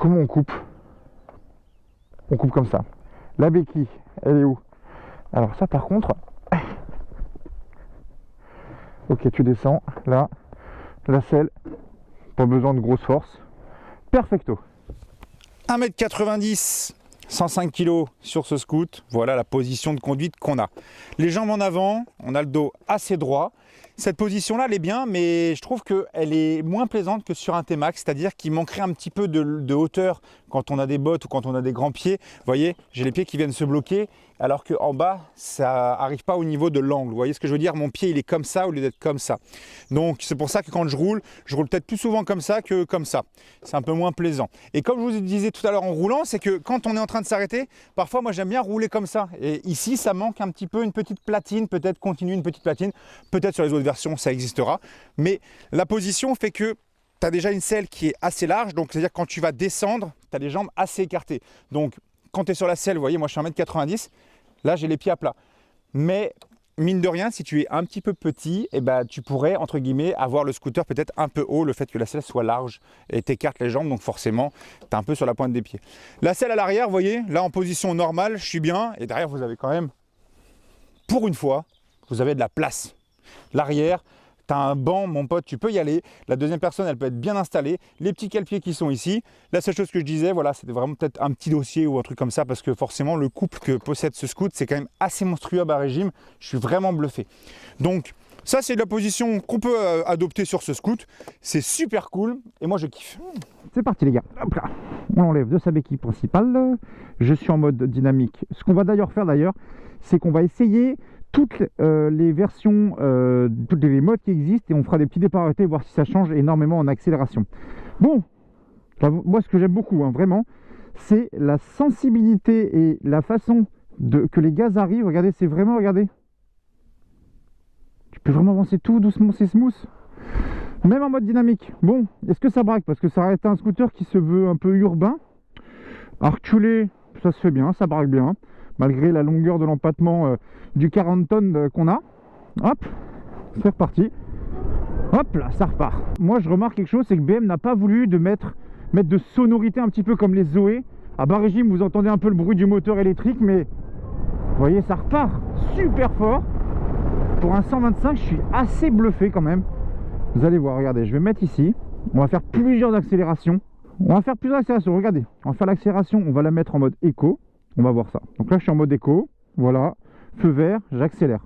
comment on coupe? On coupe comme ça. La béquille, elle est où? Alors ça par contre, ok, tu descends, là, la selle, pas besoin de grosse force, perfecto. 1,90 m, 105 kg sur ce scoot, voilà la position de conduite qu'on a. Les jambes en avant, on a le dos assez droit. Cette position-là, elle est bien, mais je trouve qu'elle est moins plaisante que sur un T-Max, c'est-à-dire qu'il manquerait un petit peu de hauteur quand on a des bottes ou quand on a des grands pieds. Vous voyez, j'ai les pieds qui viennent se bloquer, alors qu'en bas, ça n'arrive pas au niveau de l'angle. Vous voyez ce que je veux dire? Mon pied, il est comme ça au lieu d'être comme ça. Donc, c'est pour ça que quand je roule peut-être plus souvent comme ça que comme ça. C'est un peu moins plaisant. Et comme je vous disais tout à l'heure en roulant, c'est que quand on est en train de s'arrêter, parfois, moi, j'aime bien rouler comme ça. Et ici, ça manque un petit peu une petite platine, peut-être continuer une petite platine, peut-être sur les autres versions, ça existera. Mais la position fait que tu as déjà une selle qui est assez large, donc c'est-à-dire quand tu vas descendre, tu as les jambes assez écartées. Donc quand tu es sur la selle, vous voyez, moi je suis 1,90 m, là j'ai les pieds à plat. Mais mine de rien, si tu es un petit peu petit, eh ben, tu pourrais, entre guillemets, avoir le scooter peut-être un peu haut, le fait que la selle soit large et t'écartes les jambes, donc forcément, tu es un peu sur la pointe des pieds. La selle à l'arrière, vous voyez, là en position normale, je suis bien, et derrière vous avez quand même, pour une fois, vous avez de la place. L'arrière, tu as un banc, mon pote, tu peux y aller. La deuxième personne, elle peut être bien installée. Les petits cale-pieds qui sont ici. La seule chose que je disais, voilà, c'était vraiment peut-être un petit dossier ou un truc comme ça, parce que forcément, le couple que possède ce scoot, c'est quand même assez monstrueux à bas régime. Je suis vraiment bluffé. Donc, ça, c'est la position qu'on peut adopter sur ce scoot. C'est super cool et moi, je kiffe. C'est parti, les gars. Hop là. On enlève de sa béquille principale. Je suis en mode dynamique. Ce qu'on va d'ailleurs faire, c'est qu'on va essayer toutes les versions, toutes les modes qui existent, et on fera des petits départs arrêtés, voir si ça change énormément en accélération. Bon, moi ce que j'aime beaucoup, hein, vraiment, c'est la sensibilité et la façon que les gaz arrivent. Regardez, c'est vraiment, regardez, tu peux vraiment avancer tout doucement, c'est smooth, même en mode dynamique. Bon, est-ce que ça braque? Parce que ça reste un scooter qui se veut un peu urbain. À reculer, ça se fait bien, ça braque bien, malgré la longueur de l'empattement du 40 tonnes qu'on a. Hop, c'est reparti. Hop là, ça repart. Moi je remarque quelque chose, c'est que BM n'a pas voulu mettre de sonorité un petit peu comme les Zoé. À bas régime, vous entendez un peu le bruit du moteur électrique, mais vous voyez, ça repart super fort. Pour un 125, je suis assez bluffé quand même. Vous allez voir, regardez, je vais mettre ici. On va faire plusieurs accélérations. Regardez, on va faire l'accélération, on va la mettre en mode éco. On va voir ça. Donc là, je suis en mode éco. Voilà, feu vert, j'accélère.